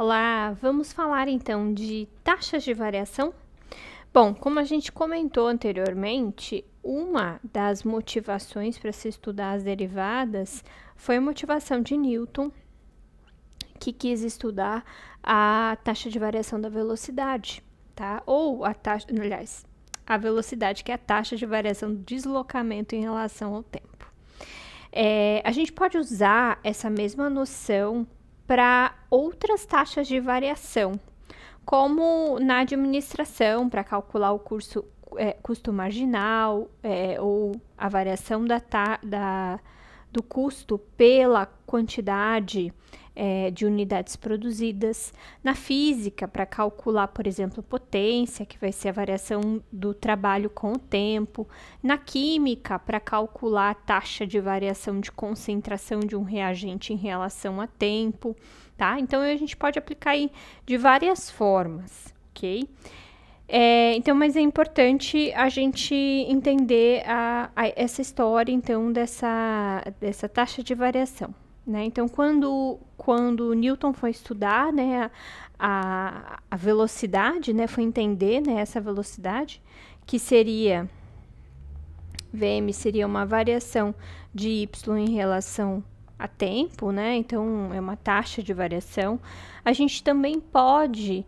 Olá, vamos falar então de taxas de variação? Bom, como a gente comentou anteriormente, uma das motivações para se estudar as derivadas foi a motivação de Newton, que quis estudar a taxa de variação da velocidade, tá? Ou a taxa, aliás, a velocidade, que é a taxa de variação do deslocamento em relação ao tempo. A gente pode usar essa mesma noção para outras taxas de variação, como na administração, para calcular o custo marginal, ou a variação do custo pela quantidade de unidades produzidas. Na física, para calcular, por exemplo, potência, que vai ser a variação do trabalho com o tempo. Na química, para calcular a taxa de variação de concentração de um reagente em relação a tempo, tá? Então, a gente pode aplicar aí de várias formas, ok? Então, mas é importante a gente entender essa história, então, dessa taxa de variação, né? Então, quando Newton foi estudar, né, a velocidade, né, foi entender, né, essa velocidade, que seria, Vm seria uma variação de y em relação a tempo, né? Então, é uma taxa de variação. A gente também pode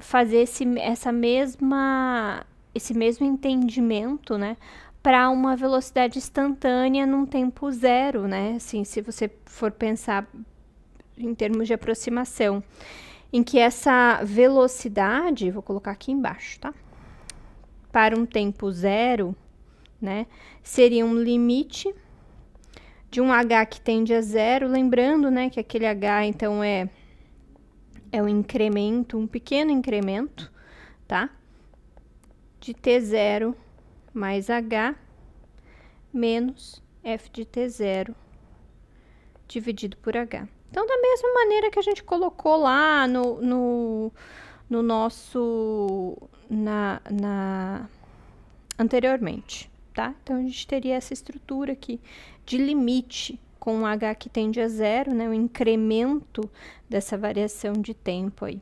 fazer esse mesmo entendimento, né, para uma velocidade instantânea num tempo zero, né? Assim, se você for pensar em termos de aproximação, em que essa velocidade, vou colocar aqui embaixo, tá? Para um tempo zero, né, seria um limite de um h que tende a zero, lembrando, né, que aquele h, então, é um incremento, um pequeno incremento, tá? De t0 mais h menos f de t0 dividido por h. Então, da mesma maneira que a gente colocou lá no nosso, anteriormente, tá? Então, a gente teria essa estrutura aqui de limite com h que tende a zero, né? O incremento dessa variação de tempo aí,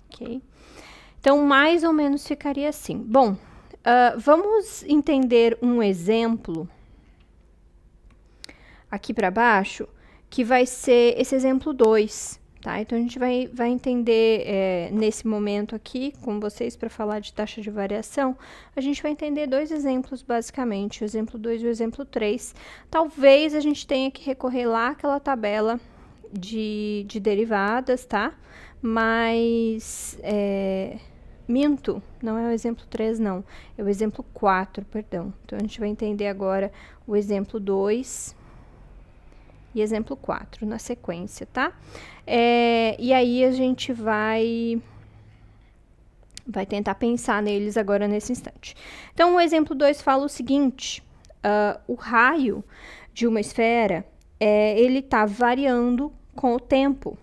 ok? Então, mais ou menos ficaria assim. Bom, vamos entender um exemplo aqui para baixo, que vai ser esse exemplo 2, tá? Então, a gente vai entender nesse momento aqui com vocês para falar de taxa de variação, a gente vai entender dois exemplos basicamente, o exemplo 2 e o exemplo 3. Talvez a gente tenha que recorrer lá àquela tabela de derivadas, tá? Mas, minto, não é o exemplo 3, não. É o exemplo 4, perdão. Então, a gente vai entender agora o exemplo 2 e exemplo 4 na sequência, tá? E aí, a gente vai tentar pensar neles agora nesse instante. Então, o exemplo 2 fala o seguinte, o raio de uma esfera, ele está variando com o tempo.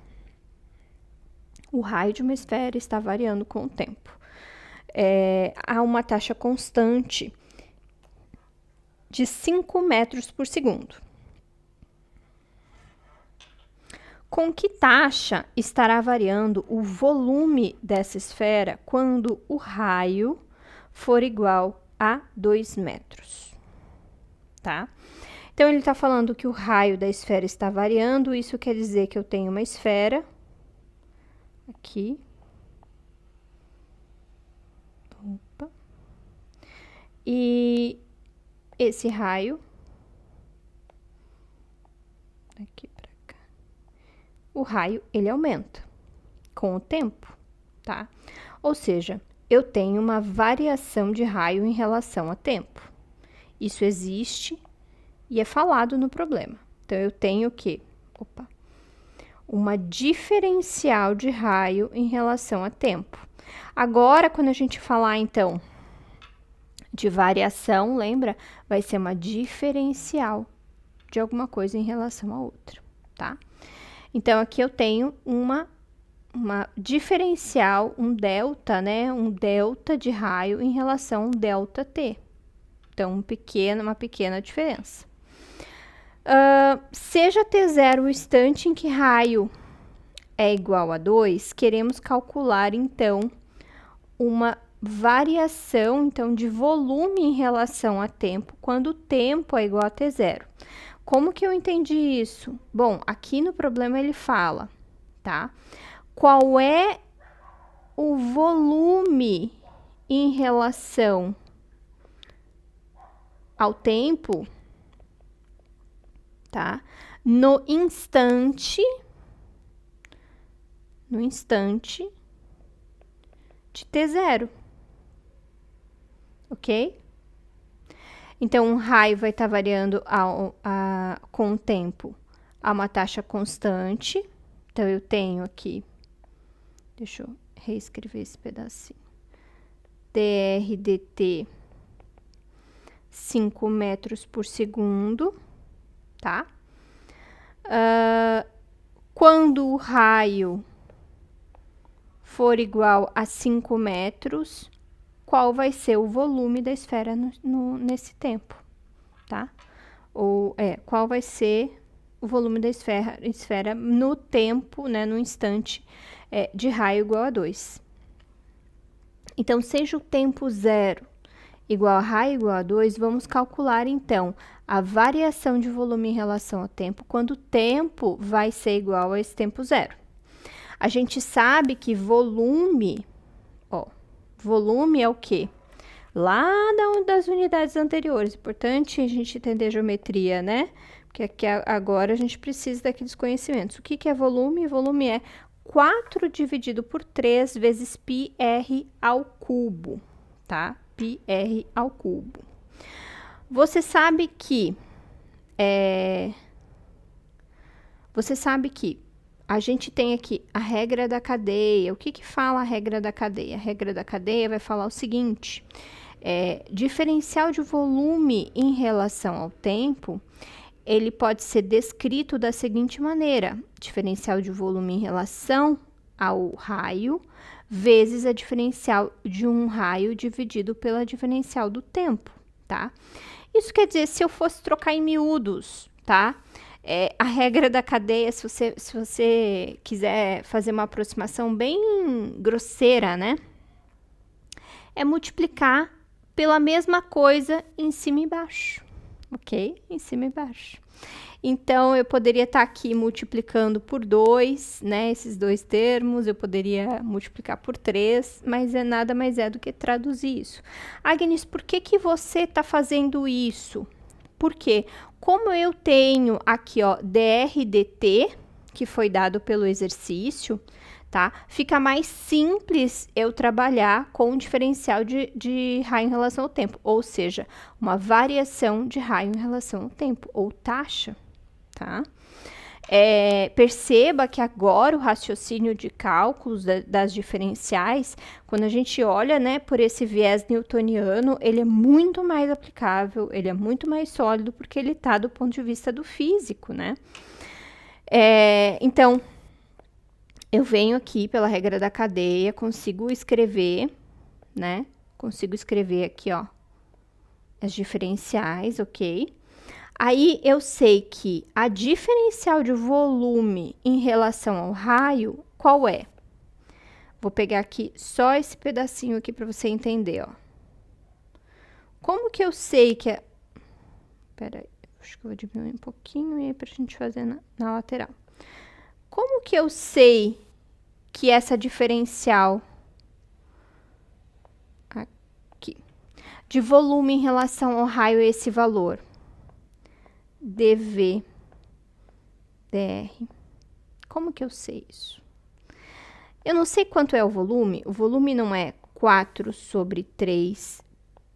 O raio de uma esfera está variando com o tempo. Há uma taxa constante de 5 metros por segundo. Com que taxa estará variando o volume dessa esfera quando o raio for igual a 2 metros? Tá? Então, ele está falando que o raio da esfera está variando, isso quer dizer que eu tenho uma esfera aqui. Opa. E esse raio aqui para cá. O raio, ele aumenta com o tempo, tá? Ou seja, eu tenho uma variação de raio em relação a tempo. Isso existe e é falado no problema. Então, eu tenho o quê? Uma diferencial de raio em relação a tempo. Agora, quando a gente falar, então, de variação, lembra? Vai ser uma diferencial de alguma coisa em relação a outra, tá? Então, aqui eu tenho uma diferencial, um delta, né? Um delta de raio em relação a um delta t. Então, uma pequena diferença. Seja t0 o instante em que raio é igual a 2, queremos calcular, então, uma variação, então, de volume em relação a tempo, quando o tempo é igual a T0. Como que eu entendi isso? Bom, aqui no problema ele fala, tá? Qual é o volume em relação ao tempo, tá? No instante de T0, ok? Então, o raio vai estar variando com o tempo a uma taxa constante. Então, eu tenho aqui, deixa eu reescrever esse pedacinho, dr dt 5 metros por segundo, tá? Quando o raio for igual a 5 metros, qual vai ser o volume da esfera nesse tempo, tá? Ou, qual vai ser o volume da esfera no tempo, né, no instante de raio igual a 2. Então, seja o tempo 0 igual a raio igual a 2, vamos calcular, então, a variação de volume em relação ao tempo, quando o tempo vai ser igual a esse tempo 0. A gente sabe que volume, volume é o quê? Lá das unidades anteriores. Importante a gente entender geometria, né? Porque aqui agora a gente precisa daqueles conhecimentos. O que é volume? Volume é 4 dividido por 3 vezes πr ao cubo, tá? πr ao cubo. Você sabe que a gente tem aqui a regra da cadeia. O que fala a regra da cadeia? A regra da cadeia vai falar o seguinte: diferencial de volume em relação ao tempo, ele pode ser descrito da seguinte maneira: diferencial de volume em relação ao raio vezes a diferencial de um raio dividido pela diferencial do tempo, tá? Isso quer dizer, se eu fosse trocar em miúdos, tá? A regra da cadeia, se você quiser fazer uma aproximação bem grosseira, né? É multiplicar pela mesma coisa em cima e embaixo, ok? Em cima e embaixo. Então, eu poderia estar aqui multiplicando por 2, né? Esses dois termos, eu poderia multiplicar por 3, mas nada mais é do que traduzir isso. Agnes, por que você está fazendo isso? Porque, como eu tenho aqui, ó, dr dt, que foi dado pelo exercício, tá? Fica mais simples eu trabalhar com o diferencial de raio em relação ao tempo, ou seja, uma variação de raio em relação ao tempo, ou taxa, tá? Perceba que agora o raciocínio de cálculos das diferenciais, quando a gente olha, né, por esse viés newtoniano, ele é muito mais aplicável, ele é muito mais sólido, porque ele está do ponto de vista do físico, né? Então, eu venho aqui pela regra da cadeia, consigo escrever, né? Consigo escrever aqui, ó, as diferenciais, ok? Aí, eu sei que a diferencial de volume em relação ao raio, qual é? Vou pegar aqui só esse pedacinho aqui para você entender, ó. Como que eu sei que é... Pera aí, acho que eu vou diminuir um pouquinho aí pra gente fazer na lateral. Como que eu sei que essa diferencial aqui de volume em relação ao raio é esse valor? dV dr. Como que eu sei isso? Eu não sei quanto é o volume. O volume não é 4 sobre 3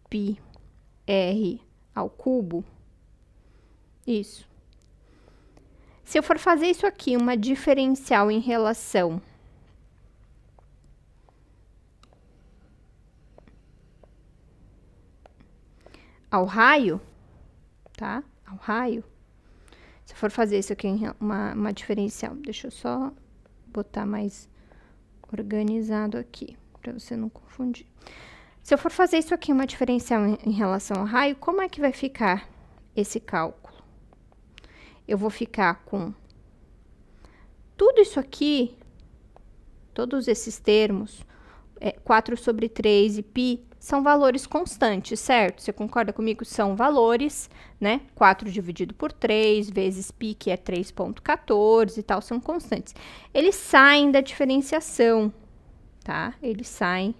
πr ao cubo? Isso. Se eu for fazer isso aqui, uma diferencial em relação ao raio, tá? Ao raio. Se eu for fazer isso aqui, uma diferencial, deixa eu só botar mais organizado aqui, para você não confundir. Se eu for fazer isso aqui, uma diferencial em relação ao raio, como é que vai ficar esse cálculo? Eu vou ficar com tudo isso aqui todos esses termos, 4 sobre 3 e π, são valores constantes, certo? Você concorda comigo? São valores, né? 4 dividido por 3 vezes π, que é 3,14 e tal, são constantes. Eles saem da diferenciação, tá? Eles saem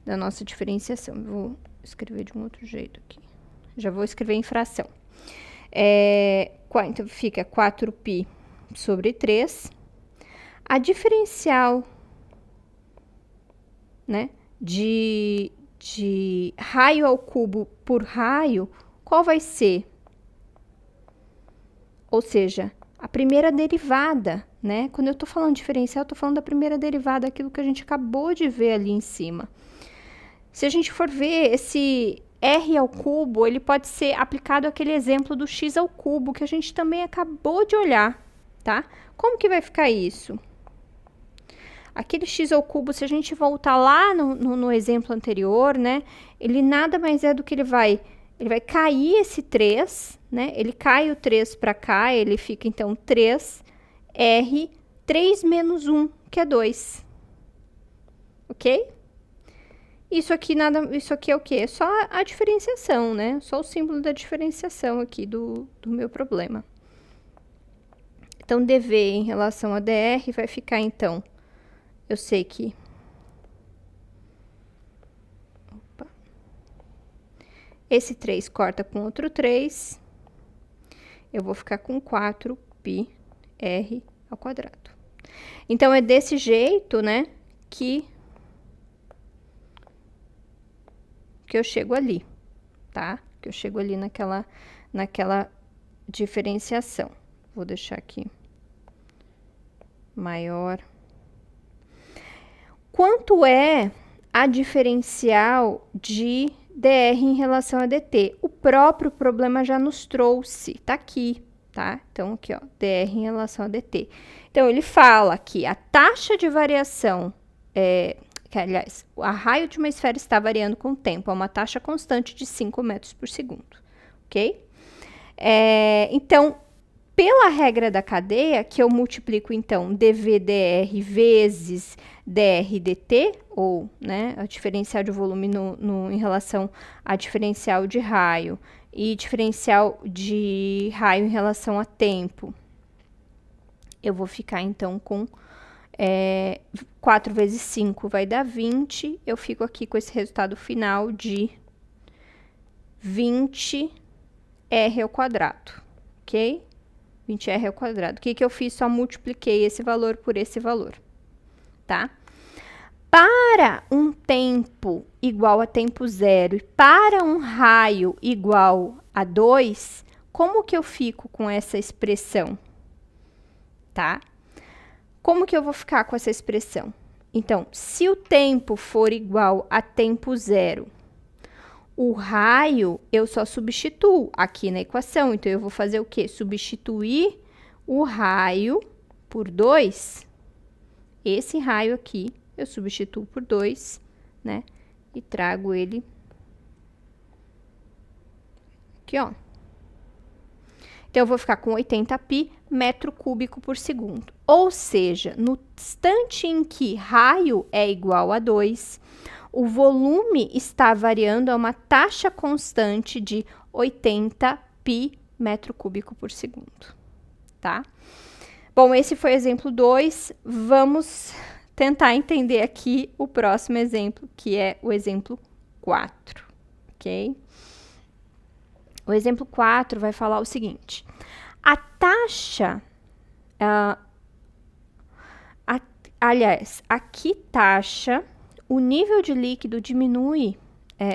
da nossa diferenciação. Eu vou escrever de um outro jeito aqui. Já vou escrever em fração. Então, fica 4π sobre 3. A diferencial, né, de raio ao cubo por raio, qual vai ser? Ou seja, a primeira derivada, né? Quando eu tô falando diferencial, eu tô falando da primeira derivada, aquilo que a gente acabou de ver ali em cima. Se a gente for ver esse r ao cubo, ele pode ser aplicado àquele exemplo do x ao cubo, que a gente também acabou de olhar, tá? Como que vai ficar isso? Aquele x ao cubo, se a gente voltar lá no exemplo anterior, né? Ele nada mais é do que ele vai cair esse 3, né? Ele cai o 3 para cá, ele fica, então, 3r, 3 menos 1, que é 2. Ok? Isso aqui é o quê? É só a diferenciação, né? Só o símbolo da diferenciação aqui do meu problema. Então, dv em relação a dr vai ficar, então, eu sei que... Opa. Esse 3 corta com outro 3. Eu vou ficar com 4πr ao quadrado. Então, é desse jeito, né, que eu chego ali, tá? Que eu chego ali naquela diferenciação. Vou deixar aqui maior. Quanto é a diferencial de dr em relação a dt? O próprio problema já nos trouxe, tá aqui, tá? Então, aqui, ó, dr em relação a dt. Então, ele fala que a taxa de variação, que, aliás, o raio de uma esfera está variando com o tempo, é uma taxa constante de 5 metros por segundo, ok? Então, pela regra da cadeia, que eu multiplico, então, dv/dr vezes dr dt, ou, né, a diferencial de volume em relação à diferencial de raio, e diferencial de raio em relação a tempo, eu vou ficar, então, com 4 vezes 5 vai dar 20, eu fico aqui com esse resultado final de 20r ao quadrado, ok? 20r ao quadrado. O que eu fiz? Só multipliquei esse valor por esse valor, tá? Para um tempo igual a tempo zero e para um raio igual a 2, como que eu fico com essa expressão? Tá? Como que eu vou ficar com essa expressão? Então, se o tempo for igual a tempo zero, o raio eu só substituo aqui na equação. Então, eu vou fazer o quê? Substituir o raio por 2. Esse raio aqui eu substituo por 2, né? E trago ele aqui, ó. Então, eu vou ficar com 80π metro cúbico por segundo. Ou seja, no instante em que raio é igual a 2, o volume está variando a uma taxa constante de 80π metro cúbico por segundo, tá? Bom, esse foi o exemplo 2. Vamos tentar entender aqui o próximo exemplo, que é o exemplo 4, ok? O exemplo 4 vai falar o seguinte: a taxa, aliás, aqui taxa, o nível de líquido diminui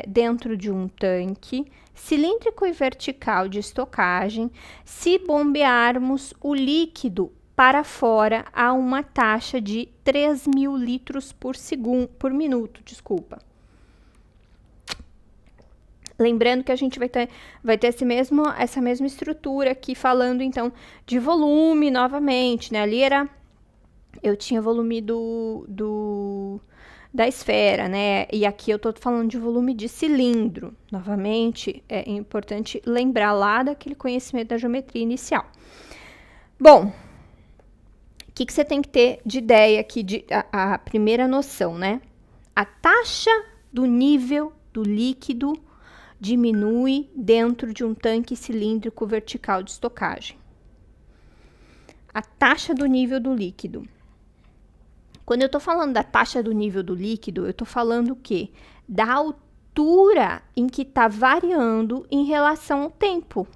dentro de um tanque cilíndrico e vertical de estocagem se bombearmos o líquido para fora a uma taxa de 3.000 litros por minuto, desculpa. Lembrando que a gente vai ter essa mesma estrutura aqui, falando, então, de volume novamente, né? Ali eu tinha volume da esfera, né? E aqui eu tô falando de volume de cilindro. Novamente, é importante lembrar lá daquele conhecimento da geometria inicial. Bom, que você tem que ter de ideia aqui, a primeira noção, né? A taxa do nível do líquido diminui dentro de um tanque cilíndrico vertical de estocagem. A taxa do nível do líquido. Quando eu tô falando da taxa do nível do líquido, eu tô falando o quê? Da altura em que tá variando em relação ao tempo.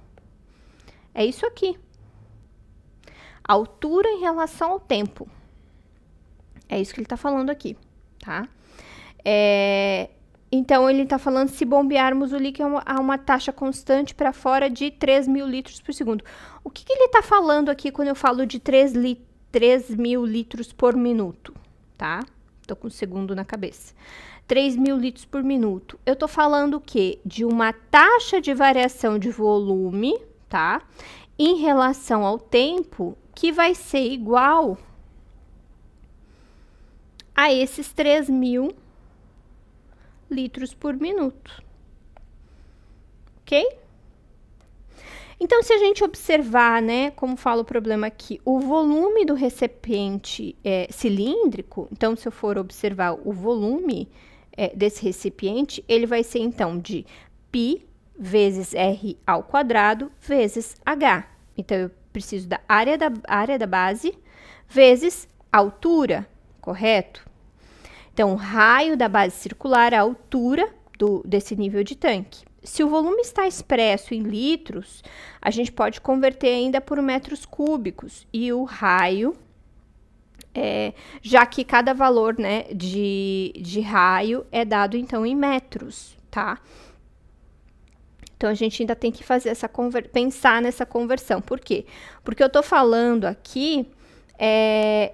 É isso aqui. Altura em relação ao tempo. É isso que ele tá falando aqui, tá? Então, ele tá falando se bombearmos o líquido a uma taxa constante para fora de 3.000 litros por segundo. O que ele tá falando aqui quando eu falo de 3.000 litros por minuto, tá? Tô com o segundo na cabeça. 3.000 litros por minuto. Eu tô falando o quê? De uma taxa de variação de volume, tá? Em relação ao tempo, que vai ser igual a esses 3.000 litros por minuto. Ok? Então, se a gente observar, né, como fala o problema aqui, o volume do recipiente cilíndrico, então, se eu for observar o volume desse recipiente, ele vai ser, então, de π vezes R ao quadrado vezes H. Então, eu preciso da área da base vezes altura, correto? Então, o raio da base circular é a altura desse nível de tanque. Se o volume está expresso em litros, a gente pode converter ainda por metros cúbicos. E o raio, já que cada valor, né, de raio é dado, então, em metros, tá? Então, a gente ainda tem que fazer pensar nessa conversão. Por quê? Porque eu tô falando aqui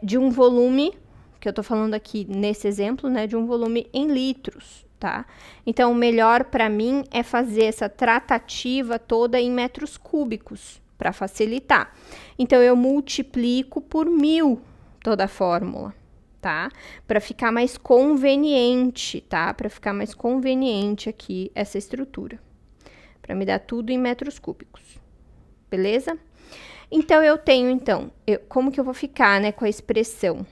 de um volume, que eu tô falando aqui nesse exemplo, né, de um volume em litros, tá? Então, o melhor para mim é fazer essa tratativa toda em metros cúbicos, para facilitar. Então, eu multiplico por 1.000 toda a fórmula, tá? Para ficar mais conveniente, tá? Para ficar mais conveniente aqui essa estrutura. Para me dar tudo em metros cúbicos. Beleza? Então, eu tenho, como que eu vou ficar, né, com a expressão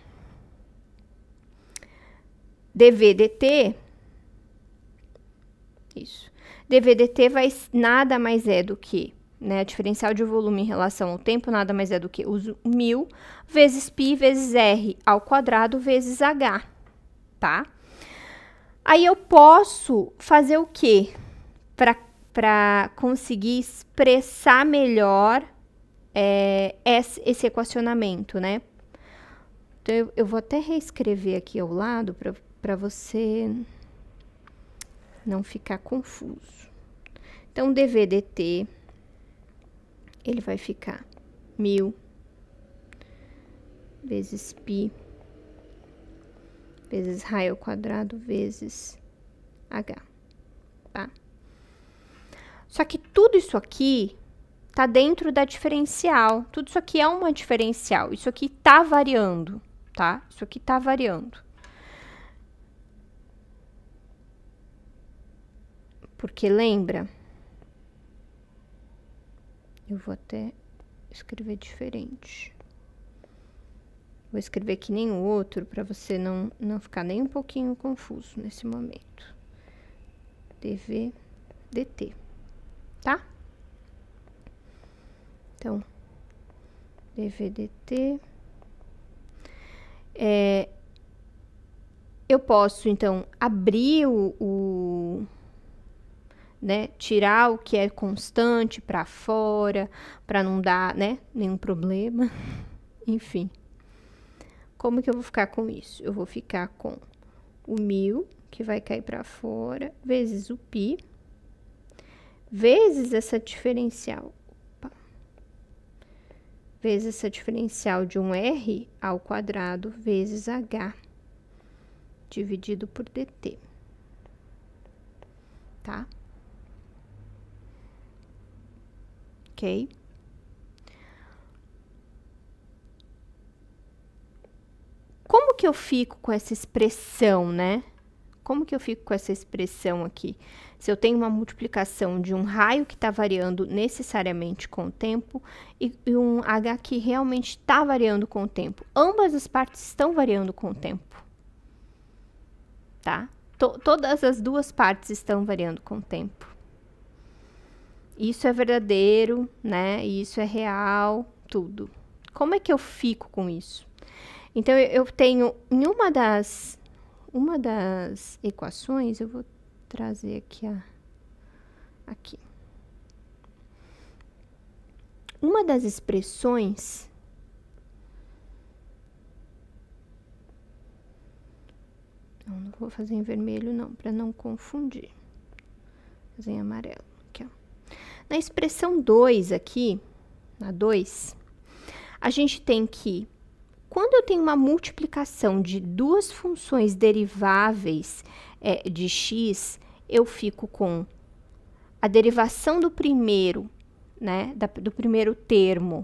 dV dt, isso, dV dt nada mais é do que, né, a diferencial de volume em relação ao tempo, nada mais é do que os 1.000 vezes π vezes R ao quadrado vezes H, tá? Aí, eu posso fazer o quê? Para conseguir expressar melhor esse equacionamento, né? Então, eu vou até reescrever aqui ao lado para você não ficar confuso. Então, dV dt, ele vai ficar 1.000 vezes π vezes raio ao quadrado vezes H, tá? Só que tudo isso aqui tá dentro da diferencial. Tudo isso aqui é uma diferencial. Isso aqui tá variando, tá? Isso aqui tá variando. Porque lembra? Eu vou até escrever diferente. Vou escrever que nem o outro, para você não ficar nem um pouquinho confuso nesse momento. dV dt, tá? Então, dV dt. Eu posso, então, abrir né, tirar o que é constante para fora, para não dar, né, nenhum problema. Enfim. Como que eu vou ficar com isso? Eu vou ficar com o 1.000, que vai cair para fora, vezes o π, vezes essa diferencial. Vezes essa diferencial de um R ao quadrado, vezes H, dividido por dt. Tá? Ok? Como que eu fico com essa expressão, né? Como que eu fico com essa expressão aqui? Se eu tenho uma multiplicação de um raio que está variando necessariamente com o tempo e um h que realmente está variando com o tempo. Ambas as partes estão variando com o tempo, tá? Todas as duas partes estão variando com o tempo. Isso é verdadeiro, né? Isso é real, tudo. Como é que eu fico com isso? Então, eu tenho em uma das equações, eu vou trazer aqui. Uma das expressões não vou fazer em vermelho não, para não confundir. Vou fazer em amarelo, aqui, ó. Na expressão 2 aqui, na 2, a gente tem que, quando eu tenho uma multiplicação de duas funções deriváveis de x, eu fico com a derivação do primeiro, né, do primeiro termo,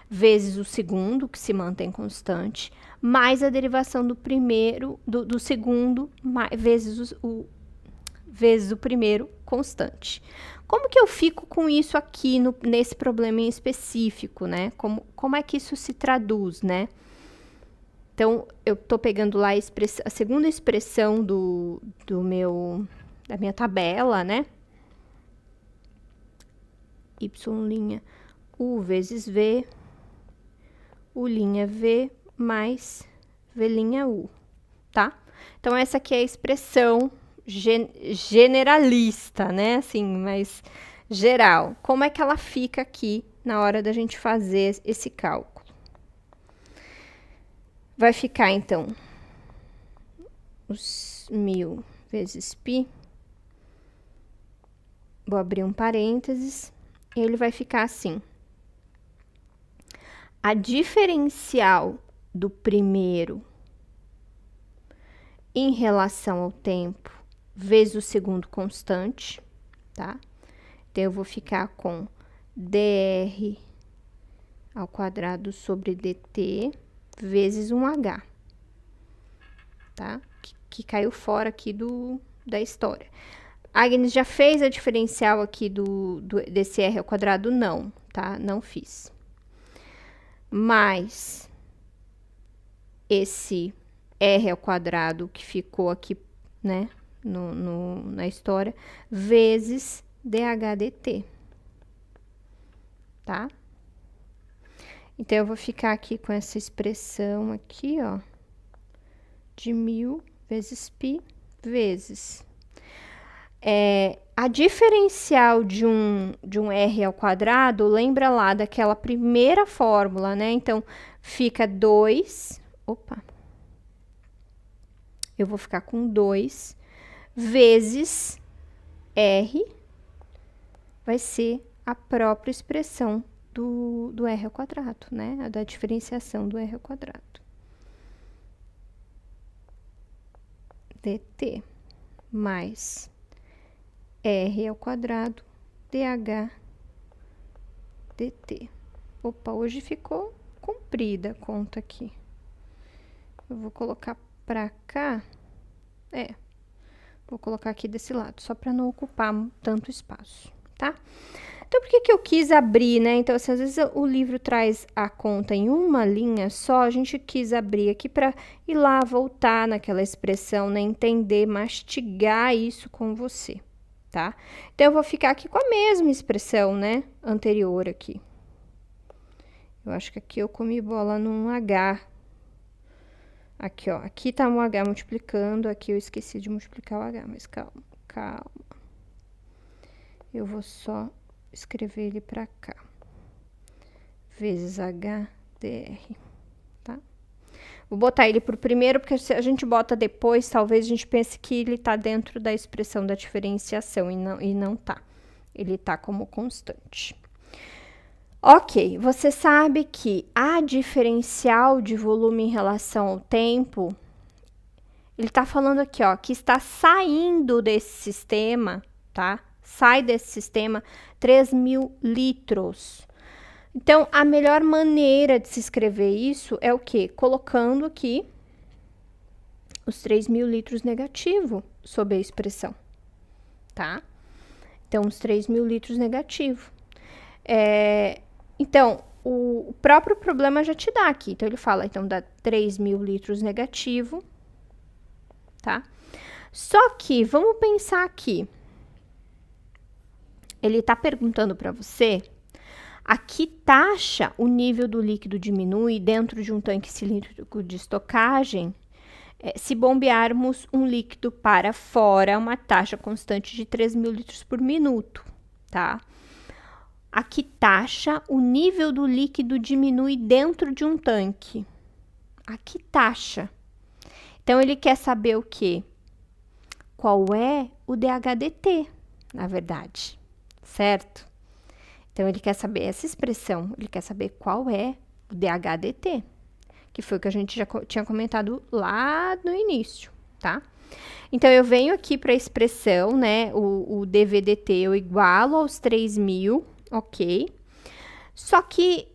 vezes o segundo, que se mantém constante, mais a derivação do primeiro, do segundo, vezes o primeiro constante. Como que eu fico com isso aqui nesse problema em específico, né? Como é que isso se traduz, né? Então, eu tô pegando lá a segunda expressão da minha tabela, né? Y' U vezes V, U' mais V' tá? Então, essa aqui é a expressão generalista, né? Assim, mais geral. Como é que ela fica aqui na hora da gente fazer esse cálculo? Vai ficar, então, os 1000 vezes π. Vou abrir um parênteses. E ele vai ficar assim. A diferencial do primeiro em relação ao tempo vezes o segundo constante, tá? Então, eu vou ficar com dr ao quadrado sobre dt vezes 1h, tá? Que caiu fora aqui da história. A Agnes já fez a diferencial aqui desse r ao quadrado? Não, tá? Não fiz. Mais esse r ao quadrado que ficou aqui, né, na história, vezes dh dt, tá? Então, eu vou ficar aqui com essa expressão aqui, ó, de 1000 vezes π vezes. A diferencial de um r ao quadrado, lembra lá daquela primeira fórmula, né? Então, fica 2, eu vou ficar com 2 vezes r, vai ser a própria expressão do r ao quadrado, né? A da diferenciação do r ao quadrado. dt mais r ao quadrado dh dt. Hoje ficou comprida a conta aqui. Eu vou colocar pra cá. Vou colocar aqui desse lado, só para não ocupar tanto espaço, tá? Então, por que eu quis abrir, né? Então, assim, às vezes o livro traz a conta em uma linha só, a gente quis abrir aqui para ir lá, voltar naquela expressão, né? Entender, mastigar isso com você, tá? Então, eu vou ficar aqui com a mesma expressão, né? Anterior aqui. Eu acho que aqui eu comi bola num H. Aqui, ó. Aqui tá um H multiplicando, aqui eu esqueci de multiplicar o H, mas calma, calma. Eu vou só escrever ele para cá. Vezes HDR, tá? Vou botar ele pro primeiro, porque se a gente bota depois, talvez a gente pense que ele tá dentro da expressão da diferenciação, e não tá. Ele tá como constante. Ok, você sabe que a diferencial de volume em relação ao tempo, ele tá falando aqui, ó, que está saindo desse sistema, tá? Sai desse sistema 3.000 litros. Então, a melhor maneira de se escrever isso é o quê? Colocando aqui os 3.000 litros negativo sob a expressão, tá? Então, os 3.000 litros negativo. Então, o próprio problema já te dá aqui. Então, ele fala, então, dá 3.000 litros negativo, tá? Só que, vamos pensar aqui. Ele está perguntando para você a que taxa o nível do líquido diminui dentro de um tanque cilíndrico de estocagem se bombearmos um líquido para fora, uma taxa constante de 3.000 litros por minuto, tá? A que taxa o nível do líquido diminui dentro de um tanque? A que taxa? Então, ele quer saber o quê? Qual é o DHDT, na verdade, certo? Então, ele quer saber essa expressão, ele quer saber qual é o DHDT, que foi o que a gente já tinha comentado lá no início, tá? Então, eu venho aqui para a expressão, né, o DVDT eu igualo aos 3.000, ok? Só que,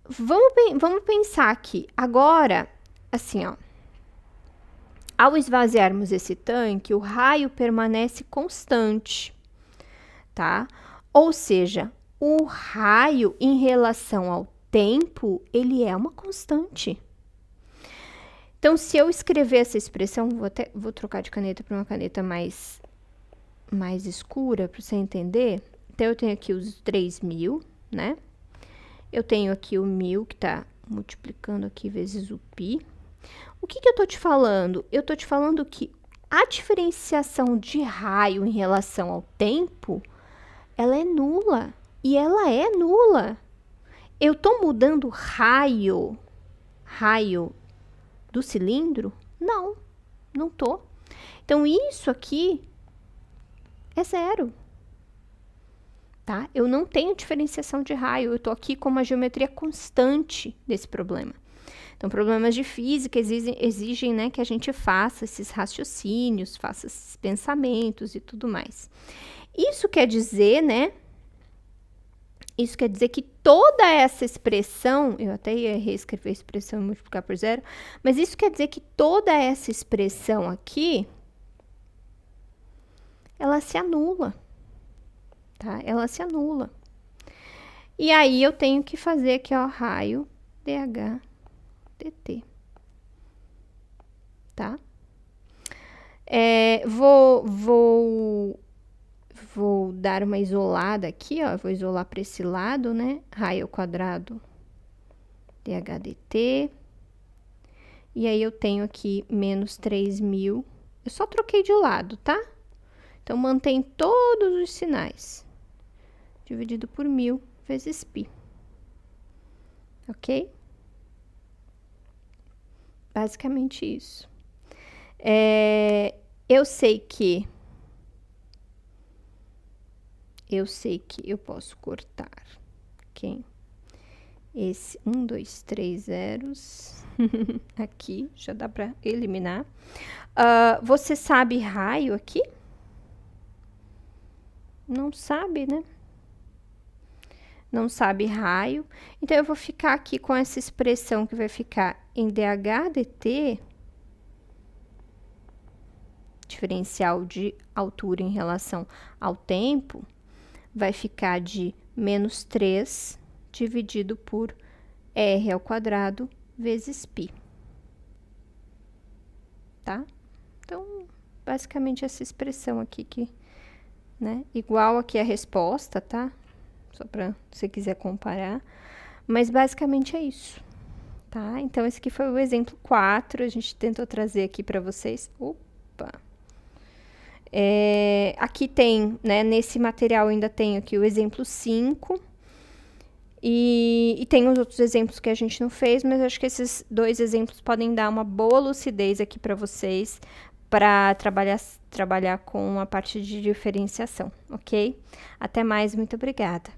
vamos pensar aqui, agora, assim, ó, ao esvaziarmos esse tanque, o raio permanece constante, tá? Ou seja, o raio em relação ao tempo, ele é uma constante. Então, se eu escrever essa expressão, vou trocar de caneta para uma caneta mais escura, para você entender. Então, eu tenho aqui os 3.000, né? Eu tenho aqui o 1.000, que está multiplicando aqui vezes o π. O que eu estou te falando? Eu estou te falando que a diferenciação de raio em relação ao tempo, ela é nula. E ela é nula. Eu estou mudando raio do cilindro? Não, não estou. Então, isso aqui é zero. Tá? Eu não tenho diferenciação de raio, eu estou aqui com uma geometria constante desse problema. Então, problemas de física exigem, né, que a gente faça esses raciocínios, faça esses pensamentos e tudo mais. Isso quer dizer, né? Isso quer dizer que toda essa expressão, eu até ia reescrever a expressão e multiplicar por zero, mas isso quer dizer que toda essa expressão aqui, ela se anula, tá? Ela se anula. E aí, eu tenho que fazer aqui, ó, raio DHDT, tá? Vou dar uma isolada aqui, ó, vou isolar para esse lado, né? Raio ao quadrado DHDT. E aí, eu tenho aqui menos 3.000. Eu só troquei de lado, tá? Então, mantém todos os sinais. Dividido por 1.000 vezes π. Ok? Basicamente isso. Eu sei que eu posso cortar, ok? Esse 1, 2, 3 zeros aqui, já dá para eliminar. Você sabe raio aqui? Não sabe, né? Não sabe raio. Então, eu vou ficar aqui com essa expressão que vai ficar em DHDT, diferencial de altura em relação ao tempo, vai ficar de menos 3 dividido por r ao quadrado vezes π. Tá? Então, basicamente, essa expressão aqui que, né, igual aqui a resposta, tá? Só para se você quiser comparar. Mas, basicamente, é isso. Tá? Então, esse aqui foi o exemplo 4. A gente tentou trazer aqui para vocês. Opa! Aqui tem, né, nesse material ainda tem aqui o exemplo 5. E tem os outros exemplos que a gente não fez, mas acho que esses 2 exemplos podem dar uma boa lucidez aqui para vocês, para trabalhar com a parte de diferenciação, ok? Até mais, muito obrigada.